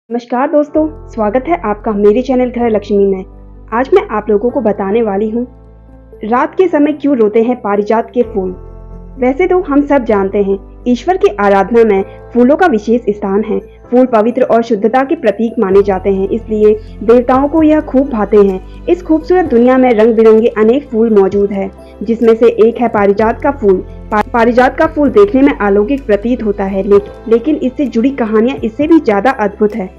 नमस्कार दोस्तों, स्वागत है आपका मेरे चैनल घर लक्ष्मी में। आज मैं आप लोगों को बताने वाली हूँ रात के समय क्यों रोते हैं पारिजात के फूल। वैसे तो हम सब जानते हैं ईश्वर की आराधना में फूलों का विशेष स्थान है। फूल पवित्र और शुद्धता के प्रतीक माने जाते हैं, इसलिए देवताओं को यह खूब भाते हैं। इस खूबसूरत दुनिया में रंग बिरंगे अनेक फूल मौजूद है, जिसमें से एक है पारिजात का फूल। पारिजात का फूल देखने में अलौकिक प्रतीत होता है, लेकिन इससे जुड़ी कहानियां इससे भी ज्यादा अद्भुत है।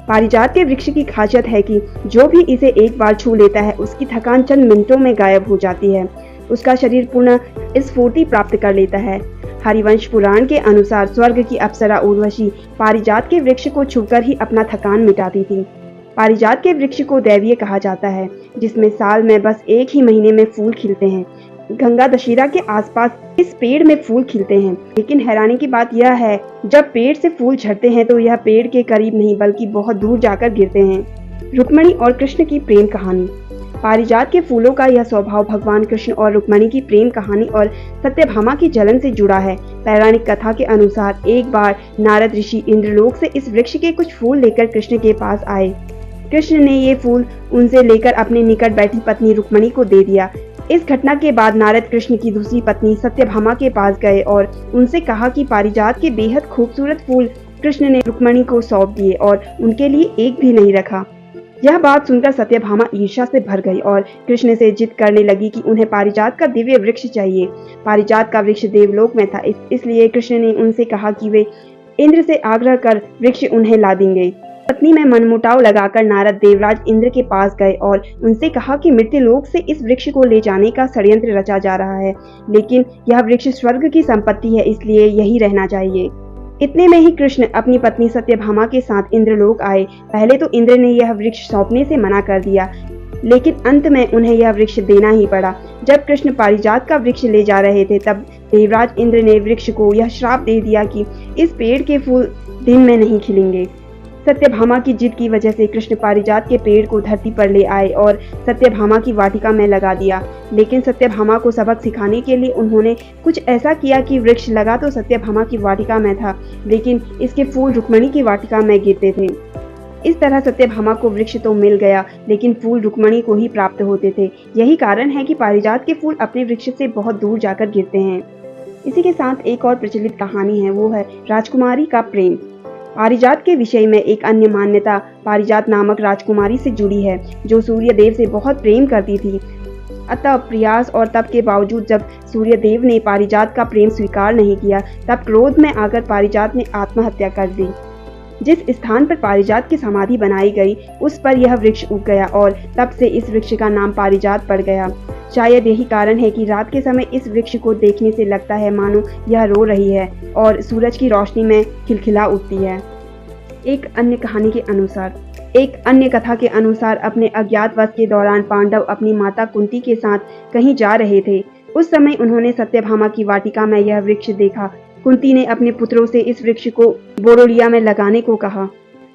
पारिजात के वृक्ष की खासियत है कि जो भी इसे एक बार छू लेता है उसकी थकान चंद मिनटों में गायब हो जाती है। उसका शरीर पुनः स्फूर्ति प्राप्त कर लेता है। हरिवंश पुराण के अनुसार स्वर्ग की अप्सरा उर्वशी पारिजात के वृक्ष को छूकर ही अपना थकान मिटाती थी। पारिजात के वृक्ष को दैवीय कहा जाता है, जिसमें साल में बस एक ही महीने में फूल खिलते हैं। गंगा दशहरा के आसपास इस पेड़ में फूल खिलते हैं, लेकिन हैरानी की बात यह है जब पेड़ से फूल झड़ते हैं तो यह पेड़ के करीब नहीं बल्कि बहुत दूर जाकर गिरते हैं। रुक्मणी और कृष्ण की प्रेम कहानी। पारिजात के फूलों का यह स्वभाव भगवान कृष्ण और रुक्मणी की प्रेम कहानी और सत्यभामा की जलन से जुड़ा है। पौराणिक कथा के अनुसार एक बार नारद ऋषि इंद्रलोक से इस वृक्ष के कुछ फूल लेकर कृष्ण के पास आए। कृष्ण ने ये फूल उनसे लेकर अपने निकट बैठी पत्नी रुक्मणी को दे दिया। इस घटना के बाद नारद कृष्ण की दूसरी पत्नी सत्यभामा के पास गए और उनसे कहा कि पारिजात के बेहद खूबसूरत फूल कृष्ण ने रुक्मणी को सौंप दिए और उनके लिए एक भी नहीं रखा। यह बात सुनकर सत्यभामा ईर्ष्या से भर गई और कृष्ण से जिद करने लगी कि उन्हें पारिजात का दिव्य वृक्ष चाहिए। पारिजात का वृक्ष देवलोक में था, इसलिए कृष्ण ने उनसे कहा कि वे इंद्र से आग्रह कर वृक्ष उन्हें ला देंगे। पत्नी में मनमुटाव लगाकर नारद देवराज इंद्र के पास गए और उनसे कहा कि मृत्युलोक से इस वृक्ष को ले जाने का षड्यंत्र रचा जा रहा है, लेकिन यह वृक्ष स्वर्ग की संपत्ति है, इसलिए यही रहना चाहिए। इतने में ही कृष्ण अपनी पत्नी सत्यभामा के साथ इंद्रलोक आए। पहले तो इंद्र ने यह वृक्ष सौंपने से मना कर दिया, लेकिन अंत में उन्हें यह वृक्ष देना ही पड़ा। जब कृष्ण पारिजात का वृक्ष ले जा रहे थे, तब देवराज इंद्र ने वृक्ष को यह श्राप दे दिया कि इस पेड़ के फूल दिन में नहीं खिलेंगे। सत्यभामा की जिद की वजह से कृष्ण पारिजात के पेड़ को धरती पर ले आए और सत्यभामा की वाटिका में लगा दिया। लेकिन सत्यभामा को सबक सिखाने के लिए उन्होंने कुछ ऐसा किया कि वृक्ष लगा तो सत्यभामा की वाटिका में था, लेकिन इसके फूल रुक्मणी की वाटिका में गिरते थे। इस तरह सत्यभामा को वृक्ष तो मिल गया, लेकिन फूल रुक्मणी को ही प्राप्त होते थे। यही कारण है कि पारिजात के फूल अपने वृक्ष से बहुत दूर जाकर गिरते हैं। इसी के साथ एक और प्रचलित कहानी है, वो है राजकुमारी का प्रेम। पारिजात के विषय में एक अन्य मान्यता पारिजात नामक राजकुमारी से जुड़ी है, जो सूर्य देव से बहुत प्रेम करती थी। अतः प्रयास और तप के बावजूद जब सूर्य देव ने पारिजात का प्रेम स्वीकार नहीं किया, तब क्रोध में आकर पारिजात ने आत्महत्या कर दी। जिस स्थान पर पारिजात की समाधि बनाई गई, उस पर यह वृक्ष उग गया और तब से इस वृक्ष का नाम पारिजात पड़ गया। शायद यही कारण है कि रात के समय इस वृक्ष को देखने से लगता है मानो यह रो रही है और सूरज की रोशनी में खिलखिला उठती है। एक अन्य कथा के अनुसार अपने अज्ञातवास के दौरान पांडव अपनी माता कुंती के साथ कहीं जा रहे थे। उस समय उन्होंने सत्यभामा की वाटिका में यह वृक्ष देखा। कुंती ने अपने पुत्रों से इस वृक्ष को बोरोलिया में लगाने को कहा।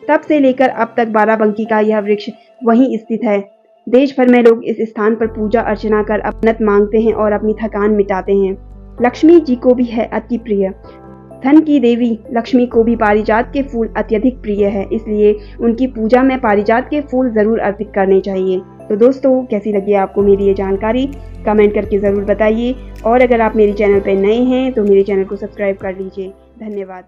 तब से लेकर अब तक बाराबंकी का यह वृक्ष वहीं स्थित है। देश भर में लोग इस स्थान पर पूजा अर्चना कर अपनत मांगते हैं और अपनी थकान मिटाते हैं। लक्ष्मी जी को भी है अति प्रिय। धन की देवी लक्ष्मी को भी पारिजात के फूल अत्यधिक प्रिय है, इसलिए उनकी पूजा में पारिजात के फूल जरूर अर्पित करने चाहिए। तो दोस्तों, कैसी लगी आपको मेरी ये जानकारी, कमेंट करके ज़रूर बताइए। और अगर आप मेरे चैनल पर नए हैं तो मेरे चैनल को सब्सक्राइब कर लीजिए। धन्यवाद।